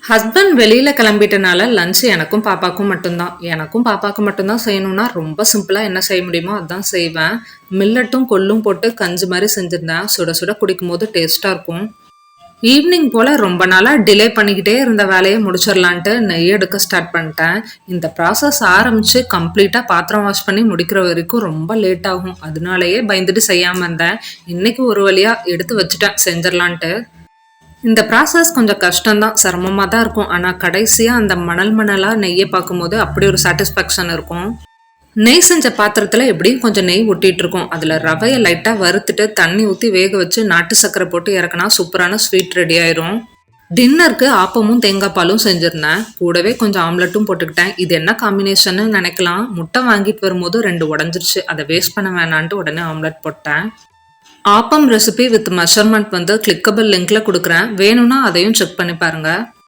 Husband வெளியில கிளம்பிட்டனால lunch எனக்கும் பாப்பாக்கும் மட்டும்தான் செய்யணும்னா ரொம்ப சிம்பிளா என்ன செய்ய முடியுமோ அதான் செய்வேன். மில்லட்டும் கொள்ளும் போட்டு கஞ்சி மாதிரி செஞ்சிருந்தேன். சுட சுட குடிக்கும் போது டேஸ்டா இருக்கும். ஈவினிங் போல ரொம்ப நாளா டிலே பண்ணிக்கிட்டே இருந்த வேலையை முடிச்சிடலான்ட்டு நெய் எடுக்க ஸ்டார்ட் பண்ணிட்டேன். இந்த ப்ராசஸ் ஆரம்பிச்சு கம்ப்ளீட்டா பாத்திரம் வாஷ் பண்ணி முடிக்கிற வரைக்கும் ரொம்ப லேட் ஆகும். அதனாலயே பயந்துட்டு செய்யாம இருந்தேன். இன்னைக்கு ஒரு வழியா எடுத்து வச்சுட்டேன் செஞ்சிடலான்ட்டு. இந்த ப்ராசஸ் கொஞ்சம் கஷ்டம்தான், சிரமமா தான் இருக்கும். ஆனா கடைசியா அந்த மணல் மணலா நெய்யை பார்க்கும்போது அப்படி ஒரு சாட்டிஸ்ஃபேக்ஷன் இருக்கும். நெய் செஞ்ச பாத்திரத்துல எப்படியும் கொஞ்சம் நெய் ஒட்டிட்டு இருக்கும். அதுல ரவையை லைட்டா வறுத்துட்டு தண்ணி ஊத்தி வேக வச்சு நாட்டு சர்க்கரை போட்டு இறக்குனா சூப்பரான ஸ்வீட் ரெடி ஆயிரும். டின்னருக்கு ஆப்பமும் தேங்காய் பாலும் செஞ்சிருந்தேன். கூடவே கொஞ்சம் ஆம்லெட்டும் போட்டுக்கிட்டேன். இது என்ன காம்பினேஷன்னு நினைக்கலாம். முட்டை வாங்கிட்டு வரும்போது 2 உடஞ்சிருச்சு. அதை வேஸ்ட் பண்ண வேணான்ட்டு உடனே ஆம்லெட் போட்டேன். ஆப்பம் ரெசிபி வித் மெஷர்மெண்ட் வந்து கிளிக்கபிள் லிங்க்ல கொடுக்குறேன். வேணும்னா அதையும் செக் பண்ணி பாருங்க.